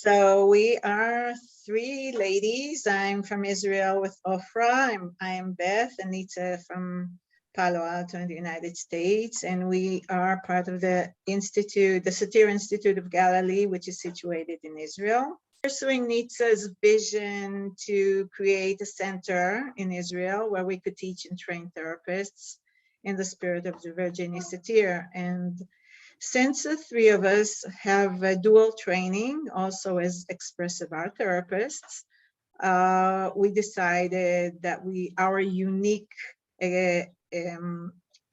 So we are three ladies. I'm from Israel with Ofra. I am Beth, Anita from Palo Alto in the United States, and we are part of the Institute, the Satir Institute of Galilee, which is situated in Israel. Pursuing Nitza's vision to create a center in Israel where we could teach and train therapists in the spirit of the Virginia Satir. And since the three of us have a dual training, also as expressive art therapists, we decided that our unique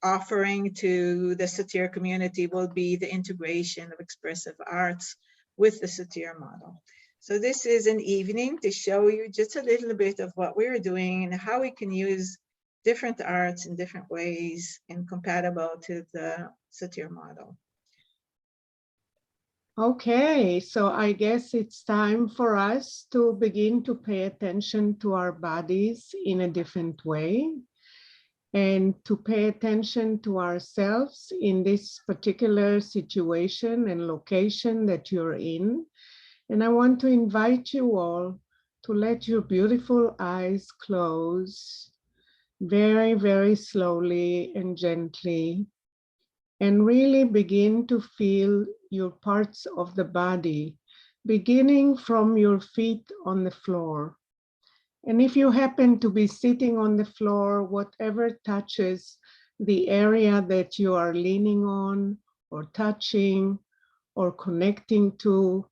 offering to the Satir community will be the integration of expressive arts with the Satir model. So this is an evening to show you just a little bit of what we're doing and how we can use different arts in different ways and compatible to the Satir model. Okay, so I guess it's time for us to begin to pay attention to our bodies in a different way and to pay attention to ourselves in this particular situation and location that you're in. And I want to invite you all to let your beautiful eyes close very, very slowly and gently, and really begin to feel your parts of the body, beginning from your feet on the floor. And if you happen to be sitting on the floor, whatever touches the area that you are leaning on or touching or connecting to,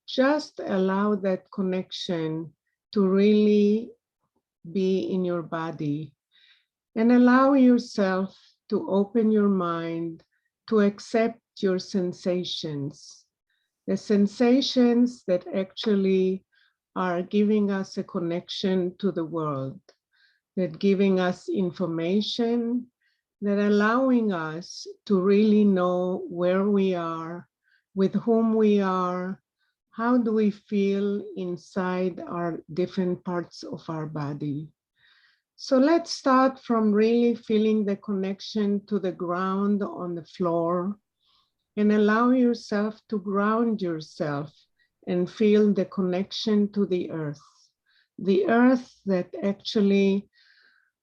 just allow that connection to really be in your body. And allow yourself to open your mind to accept your sensations, the sensations that actually are giving us a connection to the world, that giving us information, that allowing us to really know where we are, with whom we are, how do we feel inside our different parts of our body. So let's start from really feeling the connection to the ground on the floor and allow yourself to ground yourself and feel the connection to the earth that actually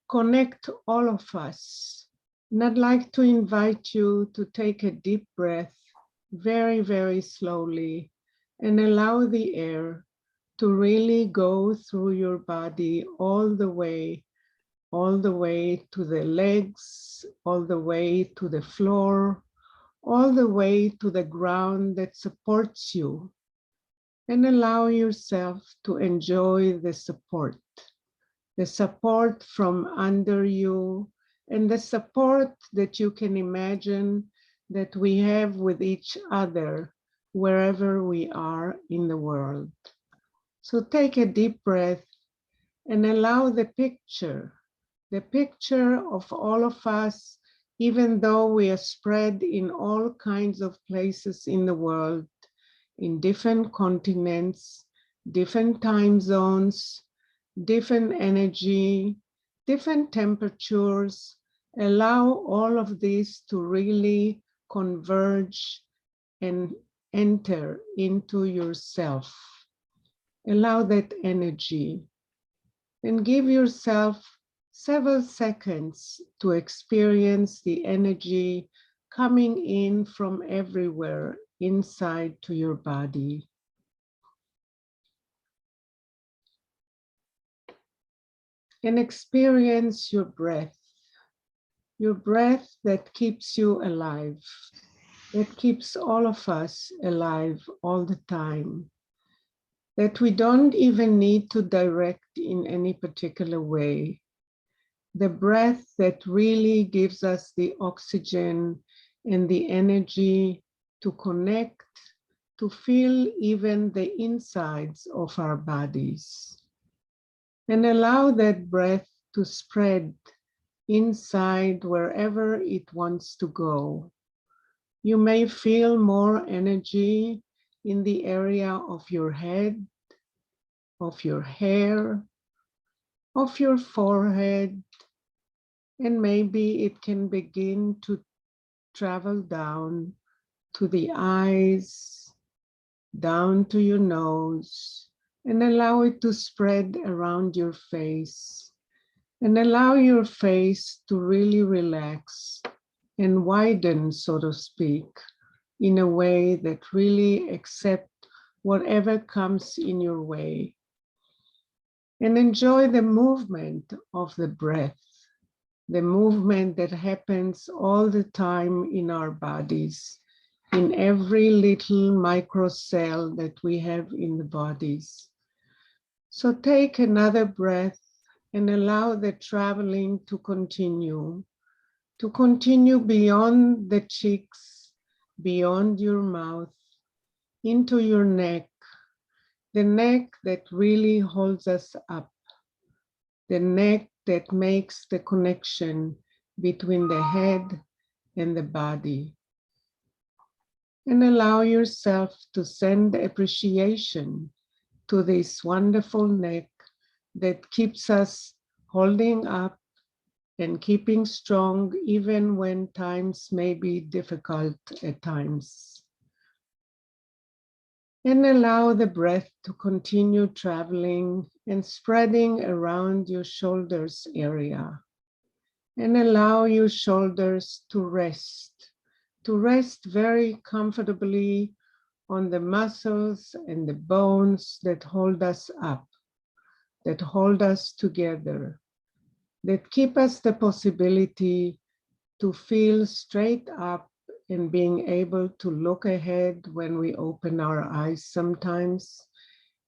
connect all of us. And I'd like to invite you to take a deep breath very, very slowly and allow the air to really go through your body all the way to the legs, all the way to the floor, all the way to the ground that supports you, and allow yourself to enjoy the support from under you, and the support that you can imagine that we have with each other wherever we are in the world. So take a deep breath and allow the picture of all of us, even though we are spread in all kinds of places in the world, in different continents, different time zones, different energy, different temperatures. Allow all of this to really converge and enter into yourself. Allow that energy and give yourself several seconds to experience the energy coming in from everywhere inside to your body. And experience your breath that keeps you alive, that keeps all of us alive all the time, that we don't even need to direct in any particular way. The breath that really gives us the oxygen and the energy to connect, to feel even the insides of our bodies. And allow that breath to spread inside wherever it wants to go. You may feel more energy in the area of your head, of your hair, of your forehead, and maybe it can begin to travel down to the eyes, down to your nose, and allow it to spread around your face. And allow your face to really relax and widen, so to speak, in a way that really accepts whatever comes in your way. And enjoy the movement of the breath, the movement that happens all the time in our bodies, in every little micro cell that we have in the bodies. So take another breath and allow the traveling to continue beyond the cheeks, beyond your mouth, into your neck, the neck that really holds us up, the neck that makes the connection between the head and the body. And allow yourself to send appreciation to this wonderful neck that keeps us holding up and keeping strong even when times may be difficult at times. And allow the breath to continue traveling and spreading around your shoulders area. And allow your shoulders to rest very comfortably on the muscles and the bones that hold us up, that hold us together, that keep us the possibility to feel straight up and being able to look ahead when we open our eyes sometimes,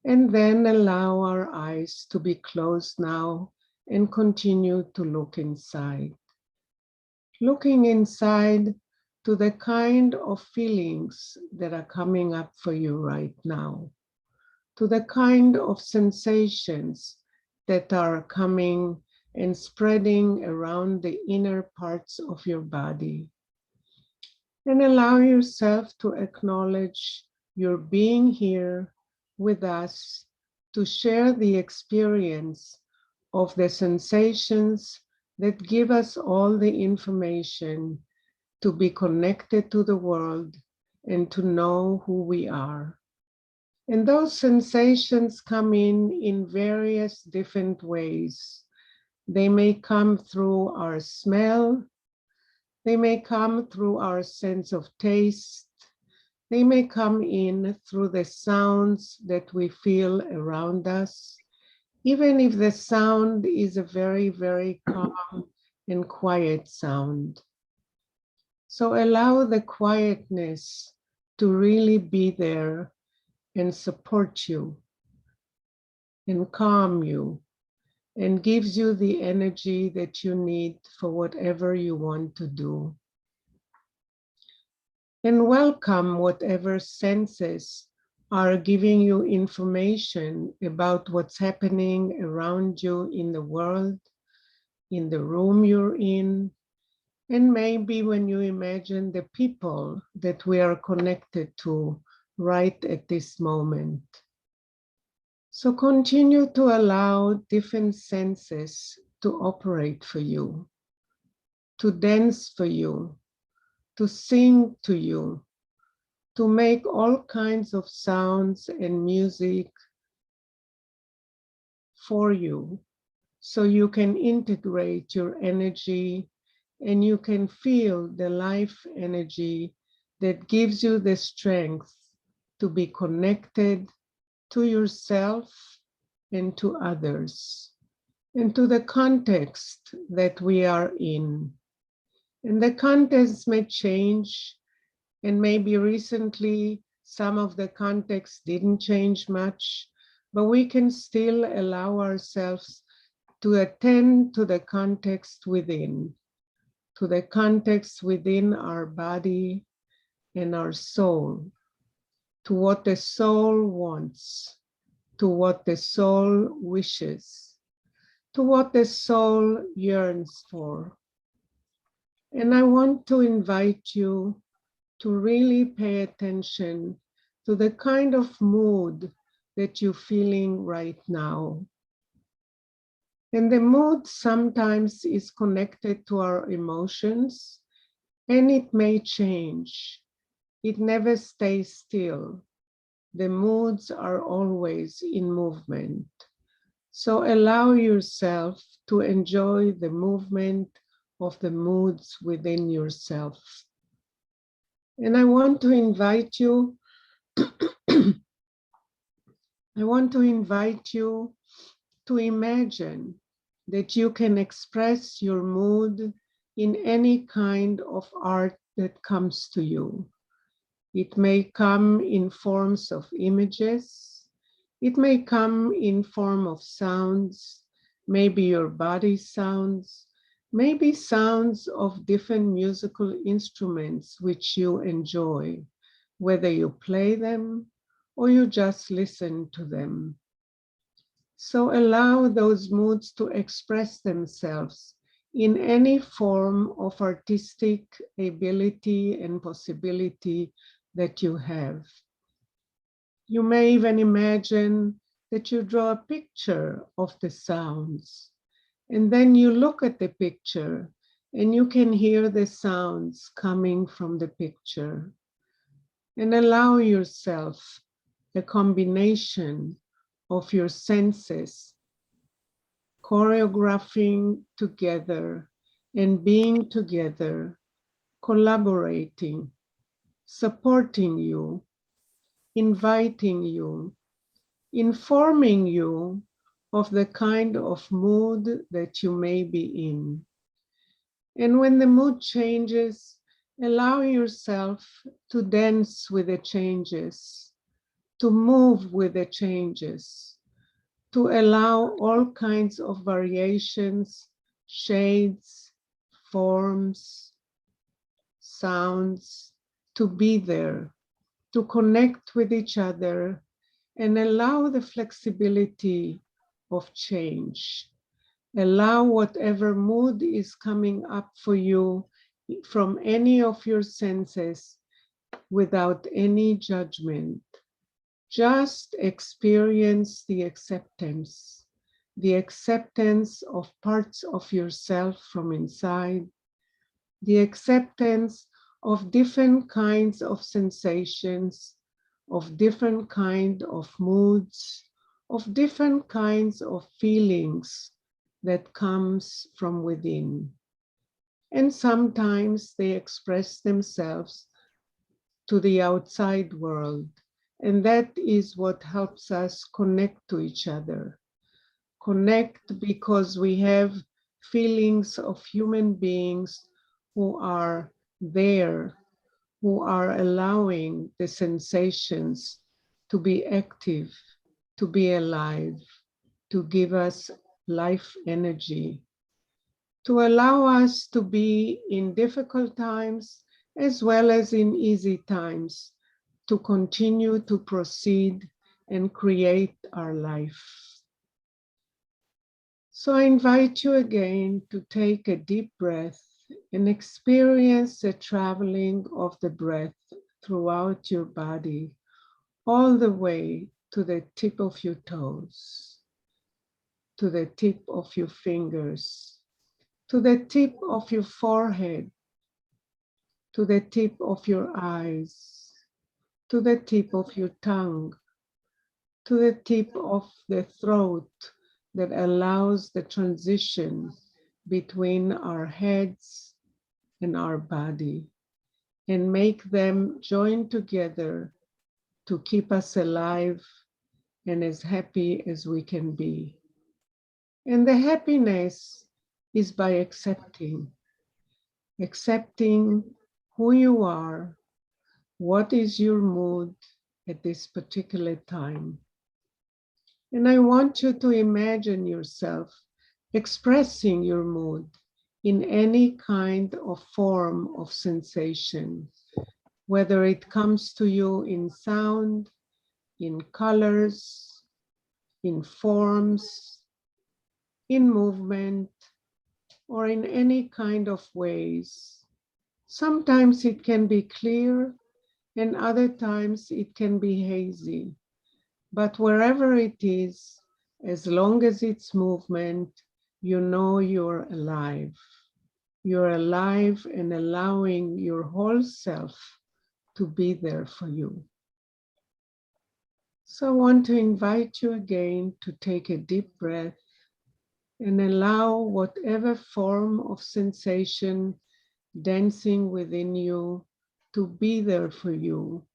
and then allow our eyes to be closed now and continue to look inside. Looking inside to the kind of feelings that are coming up for you right now, to the kind of sensations that are coming and spreading around the inner parts of your body. And allow yourself to acknowledge your being here with us to share the experience of the sensations that give us all the information to be connected to the world and to know who we are. And those sensations come in various different ways. They may come through our smell. They may come through our sense of taste. They may come in through the sounds that we feel around us, even if the sound is a very, very calm and quiet sound. So allow the quietness to really be there and support you and calm you and gives you the energy that you need for whatever you want to do. And welcome whatever senses are giving you information about what's happening around you in the world, in the room you're in, and maybe when you imagine the people that we are connected to right at this moment. So continue to allow different senses to operate for you, to dance for you, to sing to you, to make all kinds of sounds and music for you, so you can integrate your energy and you can feel the life energy that gives you the strength to be connected to yourself and to others, and to the context that we are in. And the context may change, and maybe recently some of the context didn't change much, but we can still allow ourselves to attend to the context within, to the context within our body and our soul, to what the soul wants, to what the soul wishes, to what the soul yearns for. And I want to invite you to really pay attention to the kind of mood that you're feeling right now. And the mood sometimes is connected to our emotions, and it may change. It never stays still. The moods are always in movement. So allow yourself to enjoy the movement of the moods within yourself. And I want to invite you, to imagine that you can express your mood in any kind of art that comes to you. It may come in forms of images. It may come in form of sounds, maybe your body sounds, maybe sounds of different musical instruments which you enjoy, whether you play them or you just listen to them. So allow those moods to express themselves in any form of artistic ability and possibility that you have. You may even imagine that you draw a picture of the sounds, and then you look at the picture and you can hear the sounds coming from the picture. And allow yourself a combination of your senses choreographing together and being together, collaborating, supporting you, inviting you, informing you of the kind of mood that you may be in. And when the mood changes, allow yourself to dance with the changes, to move with the changes, to allow all kinds of variations, shades, forms, sounds to be there, to connect with each other and allow the flexibility of change. Allow whatever mood is coming up for you from any of your senses without any judgment. Just experience the acceptance of parts of yourself from inside, the acceptance of different kinds of sensations, of different kinds of moods, of different kinds of feelings that comes from within. And sometimes they express themselves to the outside world. And that is what helps us connect to each other. Connect because we have feelings of human beings who are there, who are allowing the sensations to be active, to be alive, to give us life energy, to allow us to be in difficult times as well as in easy times, to continue to proceed and create our life. So I invite you again to take a deep breath and experience the traveling of the breath throughout your body, all the way to the tip of your toes, to the tip of your fingers, to the tip of your forehead, to the tip of your eyes, to the tip of your tongue, to the tip of the throat that allows the transition between our heads and our body, and make them join together to keep us alive and as happy as we can be. And the happiness is by accepting who you are, what is your mood at this particular time. And I want you to imagine yourself expressing your mood in any kind of form of sensation, whether it comes to you in sound, in colors, in forms, in movement, or in any kind of ways. Sometimes it can be clear, and other times it can be hazy. But wherever it is, as long as it's movement, you know you're alive. You're alive and allowing your whole self to be there for you. So I want to invite you again to take a deep breath and allow whatever form of sensation dancing within you to be there for you,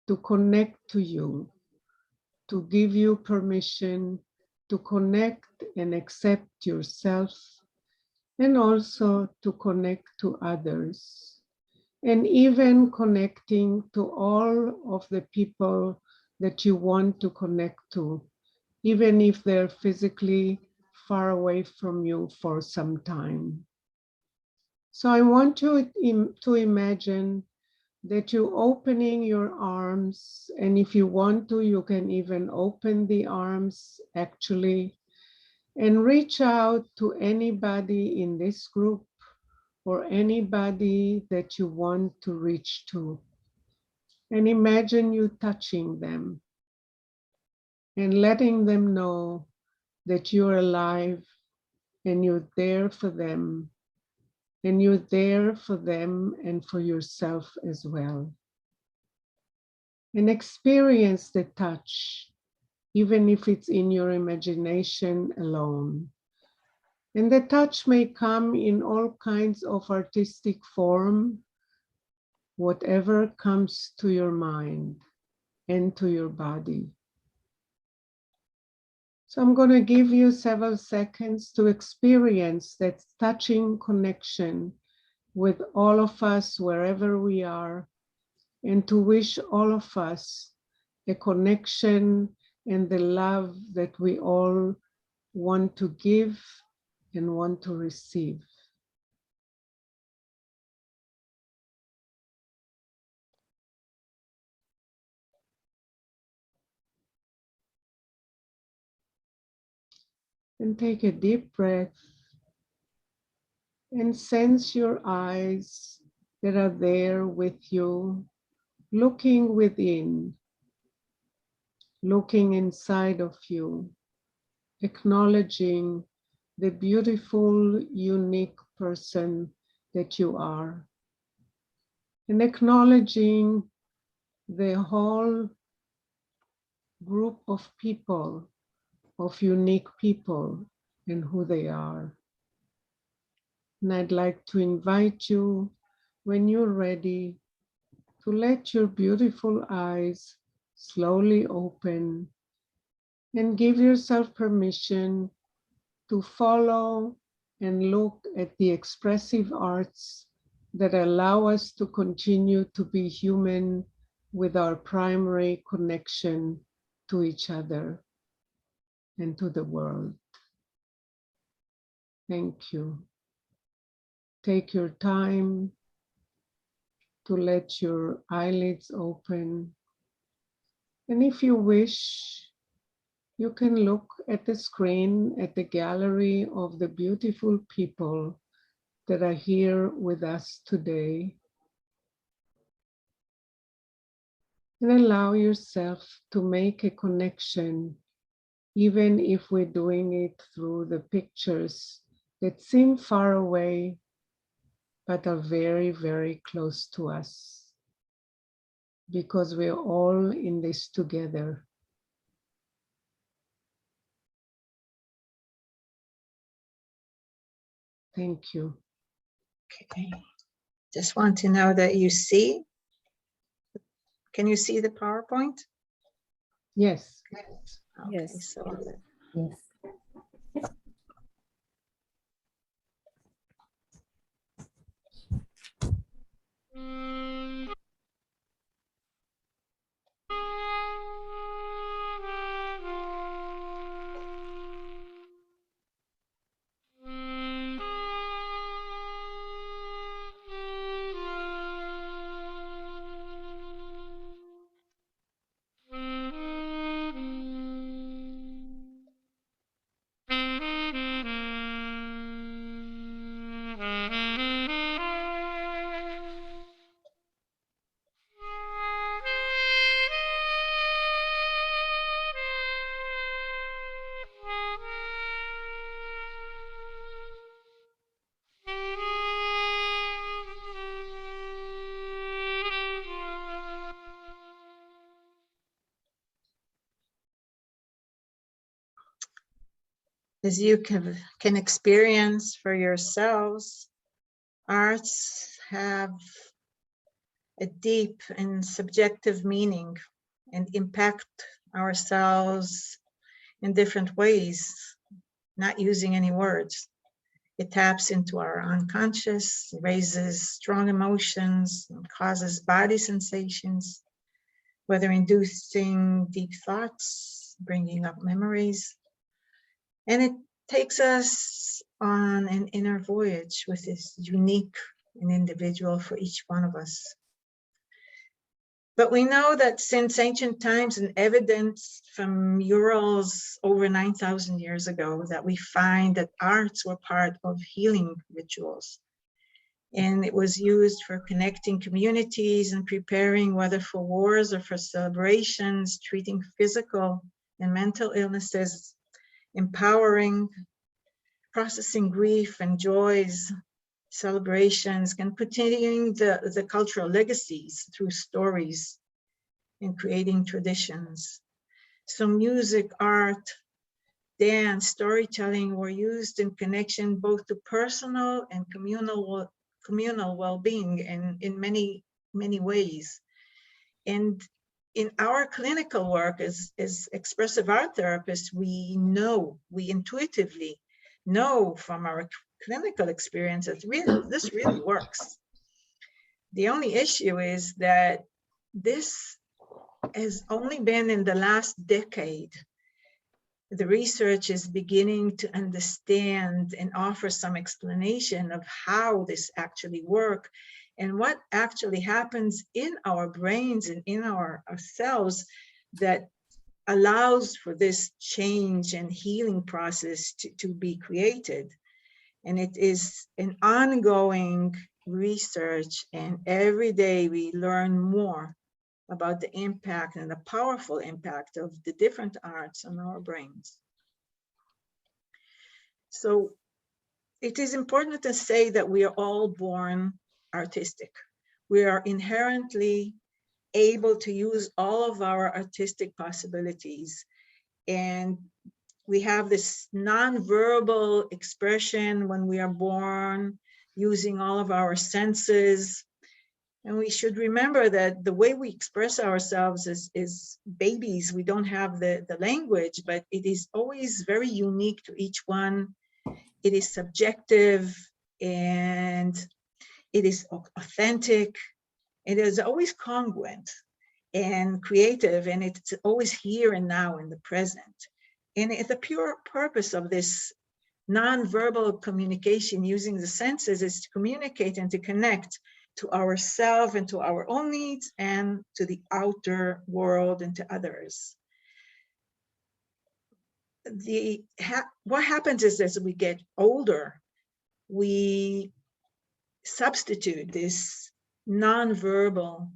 to connect to you, to give you permission to connect and accept yourself, and also to connect to others, and even connecting to all of the people that you want to connect to, even if they're physically far away from you for some time. So I want you to imagine that you're opening your arms, and if you want to, you can even open the arms actually, and reach out to anybody in this group or anybody that you want to reach to. And imagine you touching them and letting them know that you're alive and you're there for them, and you're there for them and for yourself as well. And experience the touch, even if it's in your imagination alone. And the touch may come in all kinds of artistic form, whatever comes to your mind and to your body. So I'm going to give you several seconds to experience that touching connection with all of us, wherever we are, and to wish all of us a connection and the love that we all want to give and want to receive. And take a deep breath and sense your eyes that are there with you, looking within, looking inside of you, acknowledging the beautiful, unique person that you are, and acknowledging the whole group of people, of unique people, and who they are. And I'd like to invite you, when you're ready, to let your beautiful eyes slowly open and give yourself permission to follow and look at the expressive arts that allow us to continue to be human with our primary connection to each other and to the world. Thank you. Take your time to let your eyelids open. And if you wish, you can look at the screen at the gallery of the beautiful people that are here with us today. And allow yourself to make a connection, even if we're doing it through the pictures that seem far away, but are very, very close to us, because we're all in this together. Thank you. Okay. Just want to know that you see. Can you see the PowerPoint? Yes. Okay, Yes. so Yes. As you can experience for yourselves, arts have a deep and subjective meaning and impact ourselves in different ways, not using any words. It taps into our unconscious, raises strong emotions, and causes body sensations, whether inducing deep thoughts, bringing up memories. And it takes us on an inner voyage, which is unique and individual for each one of us. But we know that since ancient times, and evidence from Urals over 9,000 years ago, that we find that arts were part of healing rituals. And it was used for connecting communities and preparing, whether for wars or for celebrations, treating physical and mental illnesses, empowering, processing grief and joys, celebrations, and continuing the cultural legacies through stories and creating traditions. So music, art, dance, storytelling were used in connection both to personal and communal well-being in many, many ways. And in our clinical work as expressive art therapists, we intuitively know from our clinical experience that this really works. The only issue is that this has only been in the last decade. The research is beginning to understand and offer some explanation of how this actually works and what actually happens in our brains and in our cells that allows for this change and healing process to be created. And it is an ongoing research, and every day we learn more about the impact and the powerful impact of the different arts on our brains. So it is important to say that we are all born artistic. We are inherently able to use all of our artistic possibilities. And we have this nonverbal expression when we are born, using all of our senses. And we should remember that the way we express ourselves is babies. We don't have the language, but it is always very unique to each one. It is subjective and it is authentic. It is always congruent and creative, and it's always here and now in the present. And the pure purpose of this nonverbal communication using the senses is to communicate and to connect to ourselves and to our own needs and to the outer world and to others. What happens is as we get older, we substitute this nonverbal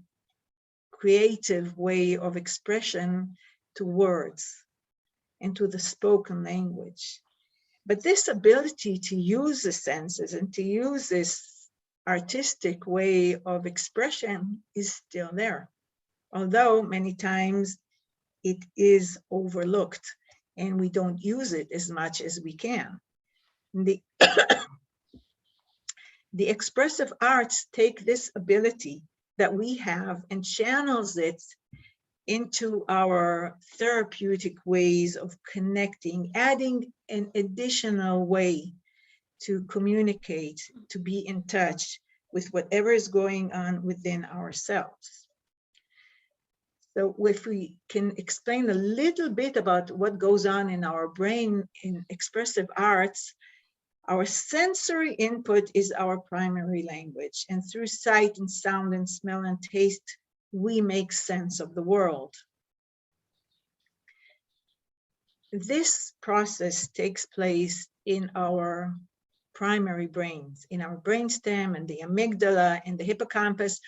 creative way of expression to words and to the spoken language. But this ability to use the senses and to use this artistic way of expression is still there, although many times it is overlooked and we don't use it as much as we can. The expressive arts take this ability that we have and channels it into our therapeutic ways of connecting, adding an additional way to communicate, to be in touch with whatever is going on within ourselves. So if we can explain a little bit about what goes on in our brain in expressive arts, our sensory input is our primary language, and through sight and sound and smell and taste, we make sense of the world. This process takes place in our primary brains, in our brainstem and the amygdala and the hippocampus.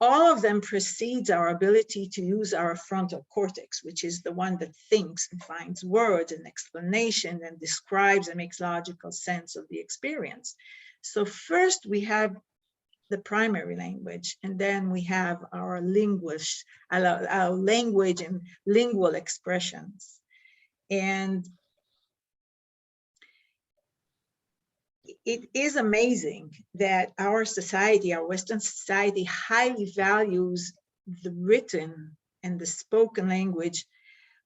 All of them precedes our ability to use our frontal cortex, which is the one that thinks and finds words and explanation and describes and makes logical sense of the experience. So first we have the primary language, and then we have our language and lingual expressions. And it is amazing that our society, our Western society, highly values the written and the spoken language,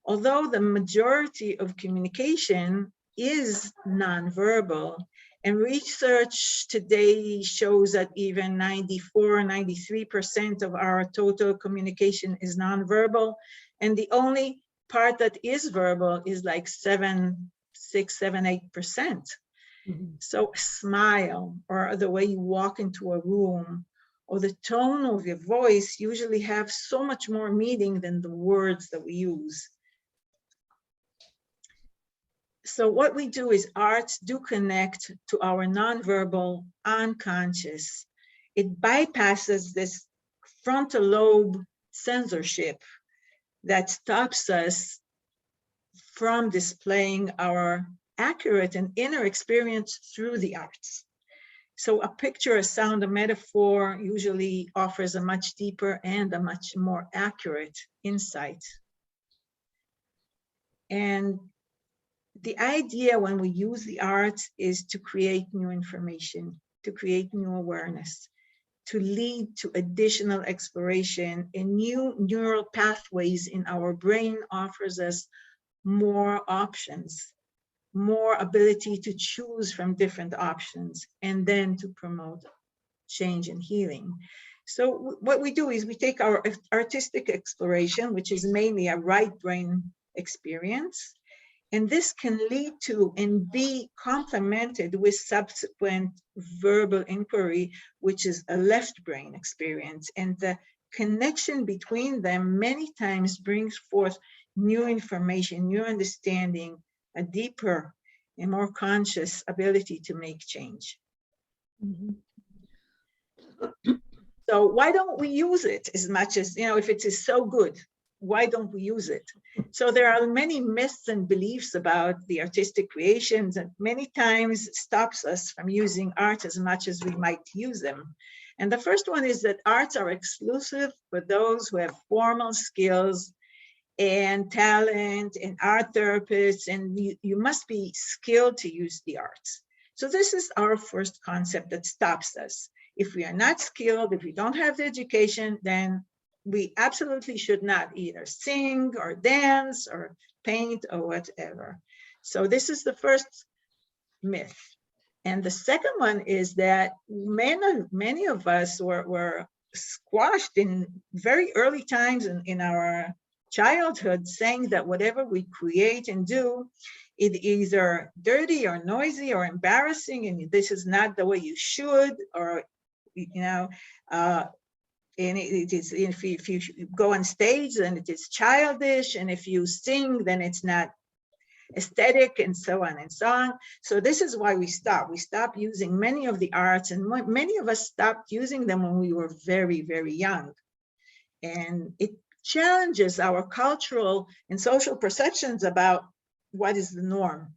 although the majority of communication is nonverbal. And research today shows that even 94, 93% of our total communication is nonverbal. And the only part that is verbal is like 7, 6, 7, 8%. So a smile, or the way you walk into a room, or the tone of your voice usually have so much more meaning than the words that we use. So what we do is arts do connect to our nonverbal unconscious. It bypasses this frontal lobe censorship that stops us from displaying our accurate and inner experience through the arts. So a picture, a sound, a metaphor usually offers a much deeper and a much more accurate insight. And the idea when we use the arts is to create new information, to create new awareness, to lead to additional exploration, and new neural pathways in our brain offers us more options, more ability to choose from different options, and then to promote change and healing. So what we do is we take our artistic exploration, which is mainly a right brain experience, and this can lead to and be complemented with subsequent verbal inquiry, which is a left brain experience. And the connection between them many times brings forth new information, new understanding, a deeper and more conscious ability to make change. So why don't we use it as much as, if it is so good, why don't we use it? So there are many myths and beliefs about the artistic creations that many times stops us from using art as much as we might use them. And the first one is that arts are exclusive for those who have formal skills and talent and art therapists, and you must be skilled to use the arts. So this is our first concept that stops us. If we are not skilled, if we don't have the education, then we absolutely should not either sing or dance or paint or whatever. So this is the first myth. And the second one is that many of us were squashed in very early times in our childhood, saying that whatever we create and do, it either dirty or noisy or embarrassing, and this is not the way you should, or and it is, if you go on stage, then it is childish, and if you sing, then it's not aesthetic, and so on and so on. So this is why we stopped using many of the arts, and many of us stopped using them when we were very, very young. And it challenges our cultural and social perceptions about what is the norm,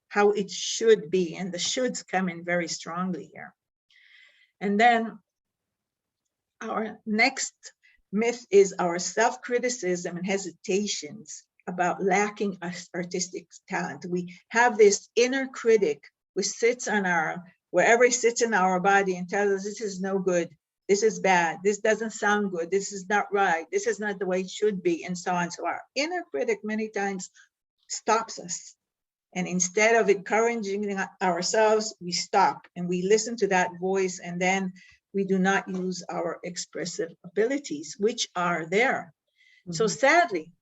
how it should be, and the shoulds come in very strongly here. And then our next myth is our self-criticism and hesitations about lacking artistic talent. We have this inner critic which sits on wherever he sits in our body and tells us this is no good, this is bad, this doesn't sound good, this is not right, this is not the way it should be, and so on. So our inner critic many times stops us. And instead of encouraging ourselves, we stop and we listen to that voice, and then we do not use our expressive abilities, which are there. So sadly,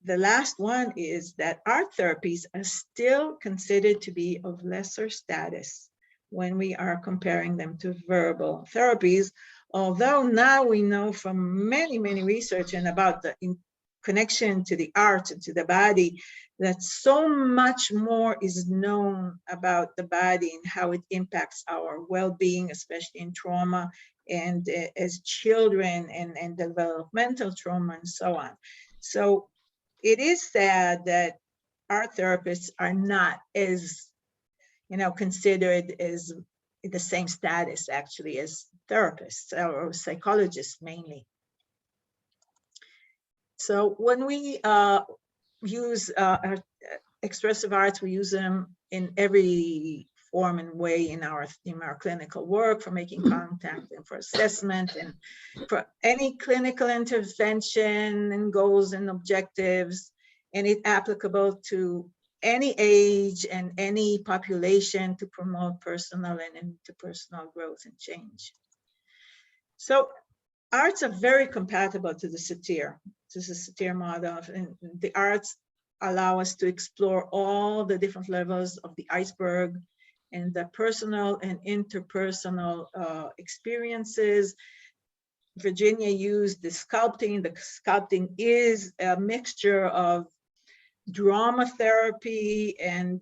the last one is that art therapies are still considered to be of lesser status when we are comparing them to verbal therapies, although now we know from many, many research and about the connection to the art and to the body, that so much more is known about the body and how it impacts our well-being, especially in trauma and as children, and developmental trauma and so on. So it is sad that art therapists are not as, considered as the same status actually as therapists or psychologists mainly. So when we use expressive arts, we use them in every form and way in our clinical work, for making contact and for assessment and for any clinical intervention and goals and objectives. And it's applicable to any age and any population to promote personal and interpersonal growth and change. So arts are very compatible to the Satir, model. And the arts allow us to explore all the different levels of the iceberg and the personal and interpersonal experiences. Virginia used the sculpting. The sculpting is a mixture of drama therapy and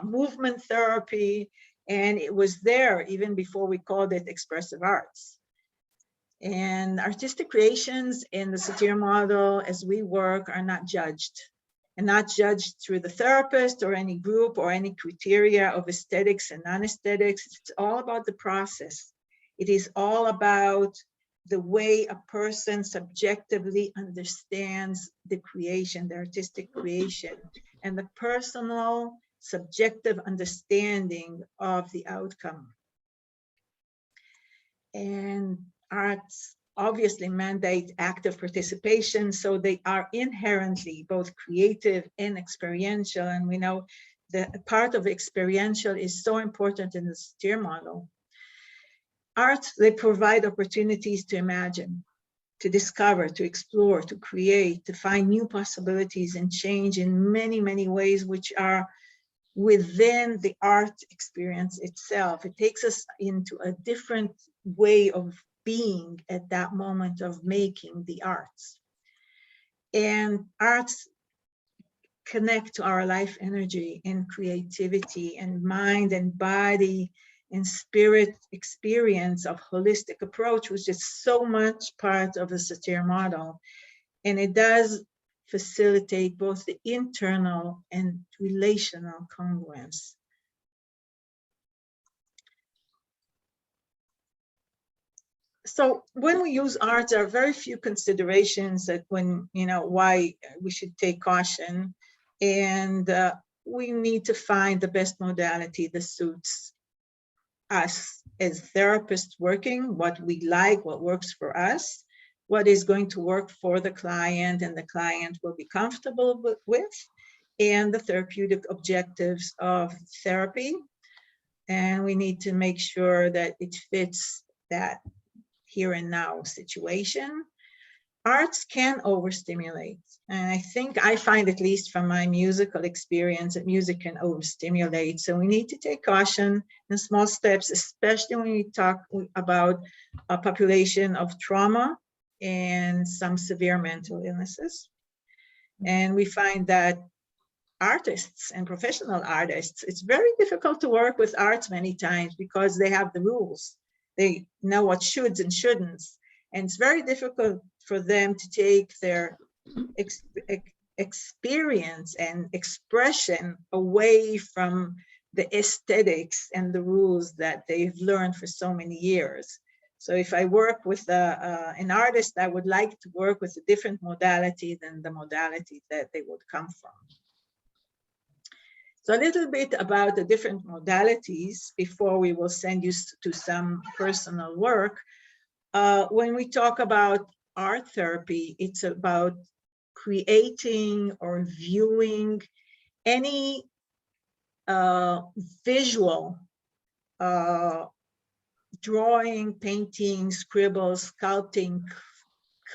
movement therapy. And it was there even before we called it expressive arts. And artistic creations in the Satir model as we work are not judged, and not judged through the therapist or any group or any criteria of aesthetics and non-aesthetics. It's all about the process. It is all about the way a person subjectively understands the creation, the artistic creation, and the personal subjective understanding of the outcome. And arts obviously mandate active participation, so they are inherently both creative and experiential. And we know that part of experiential is so important in the Satir model. Arts, they provide opportunities to imagine, to discover, to explore, to create, to find new possibilities and change in many, many ways, which are within the art experience itself. It takes us into a different way of being at that moment of making the arts. And arts connect to our life energy and creativity and mind and body and spirit experience of holistic approach, which is so much part of the Satir model. And it does facilitate both the internal and relational congruence. So when we use art, there are very few considerations that why we should take caution. And we need to find the best modality that suits us as therapists working, what we like, what works for us, what is going to work for the client and the client will be comfortable with, and the therapeutic objectives of therapy. And we need to make sure that it fits that here and now situation. Arts can overstimulate. And I find, at least from my musical experience, that music can overstimulate. So we need to take caution and small steps, especially when we talk about a population of trauma and some severe mental illnesses. And we find that artists and professional artists, it's very difficult to work with arts many times because they have the rules. They know what shoulds and shouldn'ts. And it's very difficult for them to take their experience and expression away from the aesthetics and the rules that they've learned for so many years. So if I work with an artist, I would like to work with a different modality than the modality that they would come from. So a little bit about the different modalities before we will send you to some personal work. When we talk about art therapy, it's about creating or viewing any visual, drawing, painting, scribbles, sculpting,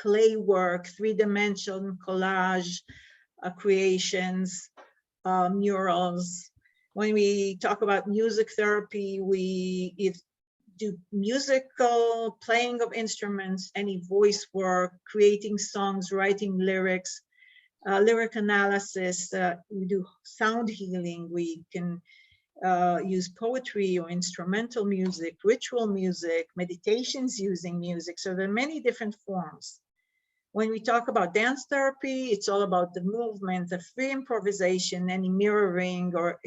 clay work, three-dimensional collage creations, murals. When we talk about music therapy, we do musical, playing of instruments, any voice work, creating songs, writing lyrics, lyric analysis. We do sound healing. We can use poetry or instrumental music, ritual music, meditations using music. So there are many different forms. When we talk about dance therapy, it's all about the movement, the free improvisation, any mirroring or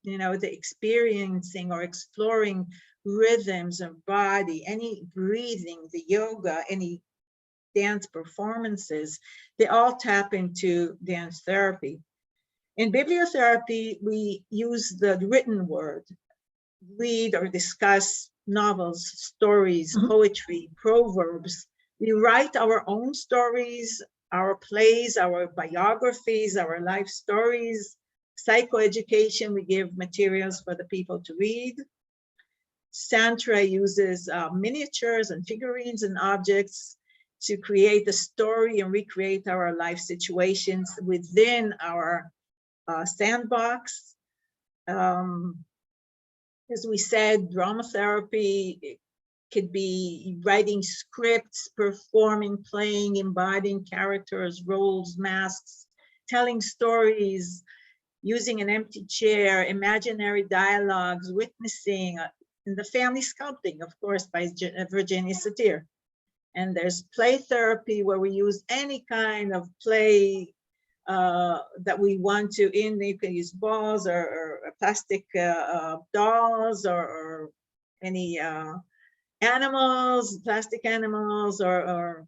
the experiencing or exploring rhythms of body, any breathing, the yoga, any dance performances, they all tap into dance therapy. In bibliotherapy, we use the written word read or discuss novels, stories, poetry, proverbs. We write our own stories, our plays, our biographies, our life stories. Psychoeducation, we give materials for the people to read. Santra uses miniatures and figurines and objects to create the story and recreate our life situations within our sandbox. As we said, drama therapy could be writing scripts, performing, playing, embodying characters, roles, masks, telling stories, using an empty chair, imaginary dialogues, witnessing, and the family sculpting, of course, by Virginia Satir. And there's play therapy, where we use any kind of play that we want to. You can use balls or plastic dolls or any animals, plastic animals or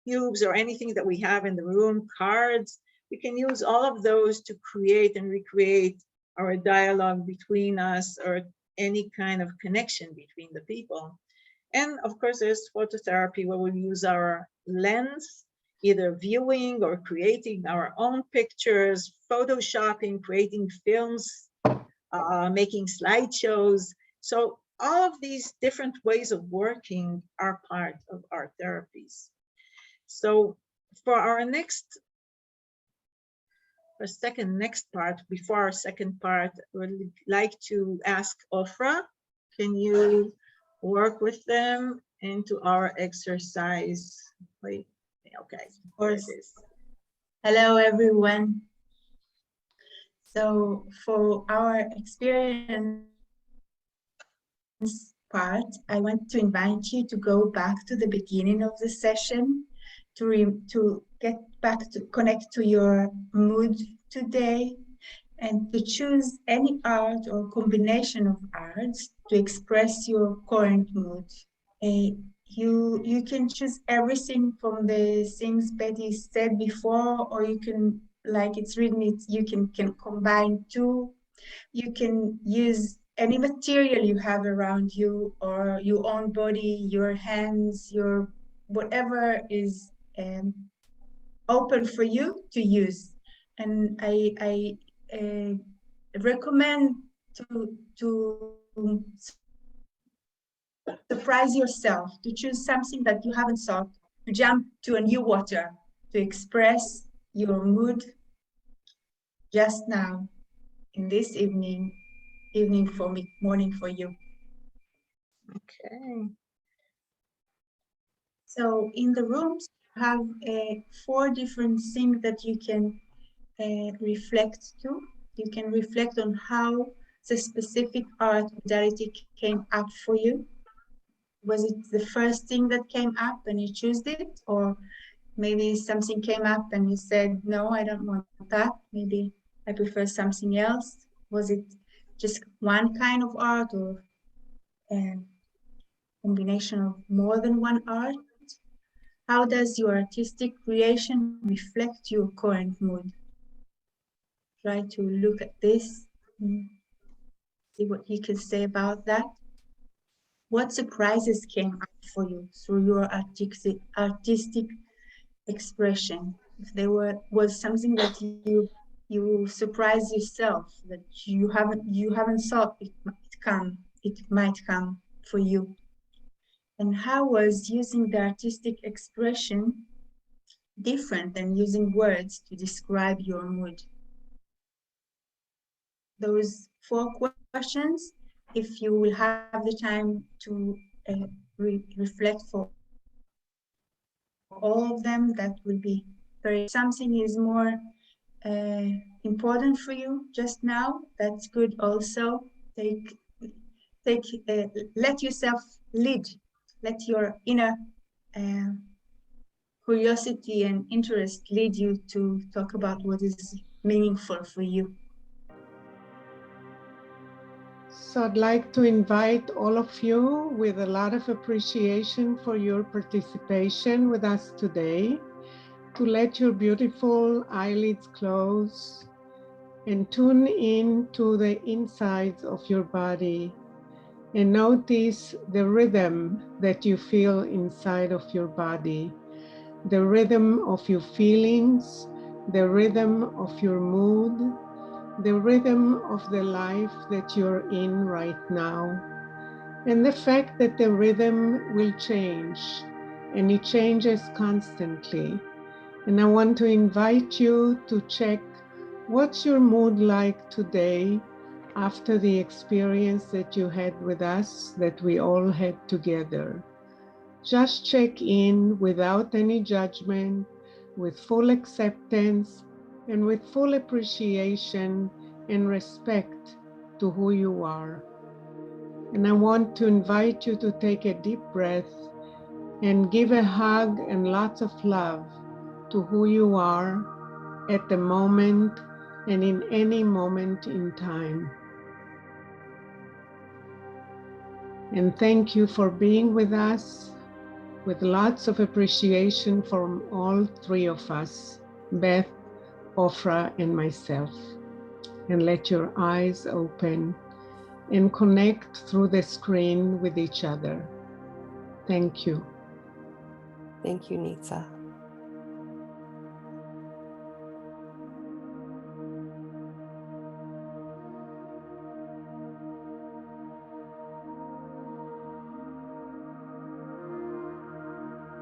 cubes or anything that we have in the room, cards. We can use all of those to create and recreate our dialogue between us or any kind of connection between the people. And of course, there's phototherapy, where we use our lens, either viewing or creating our own pictures, photoshopping, creating films, making slideshows. So all of these different ways of working are part of our therapies. So for our next part, before our second part, I would like to ask Ofra, can you work with them into our exercise? Wait, okay, of course. Hello, everyone. So for our experience part, I want to invite you to go back to the beginning of the session, to get back to connect to your mood today, and to choose any art or combination of arts to express your current mood. You can choose everything from the things Betty said before, or you can, like it's written, you can combine two. You can use any material you have around you, or your own body, your hands, your whatever is open for you to use. And I recommend to surprise yourself, to choose something that you haven't thought, to jump to a new water, to express your mood just now, in this evening for me, morning for you. Okay. So in the rooms, you have 4 different things that you can reflect to. You can reflect on how the specific art modality came up for you. Was it the first thing that came up and you chose it? Or maybe something came up and you said, no, I don't want that. Maybe I prefer something else. Was it just one kind of art, or a combination of more than one art? How does your artistic creation reflect your current mood? Try to look at this and see what you can say about that. What surprises came up for you through your artistic expression? If there was something that you surprised yourself, that you haven't thought it might come for you. And how was using the artistic expression different than using words to describe your mood? Those 4 questions, if you will have the time to reflect for all of them, that will be very. Something is more important for you just now, that's good also. Let yourself lead. Let your inner curiosity and interest lead you to talk about what is meaningful for you. So I'd like to invite all of you, with a lot of appreciation for your participation with us today, to let your beautiful eyelids close and tune in to the insides of your body, and notice the rhythm that you feel inside of your body, the rhythm of your feelings, the rhythm of your mood, the rhythm of the life that you're in right now, and the fact that the rhythm will change, and it changes constantly. And I want to invite you to check what's your mood like today after the experience that you had with us, that we all had together. Just check in without any judgment, with full acceptance and with full appreciation and respect to who you are. And I want to invite you to take a deep breath and give a hug and lots of love to who you are at the moment and in any moment in time. And thank you for being with us, with lots of appreciation from all three of us, Beth, Ofra, and myself. And let your eyes open and connect through the screen with each other. Thank you. Thank you, Nitsa.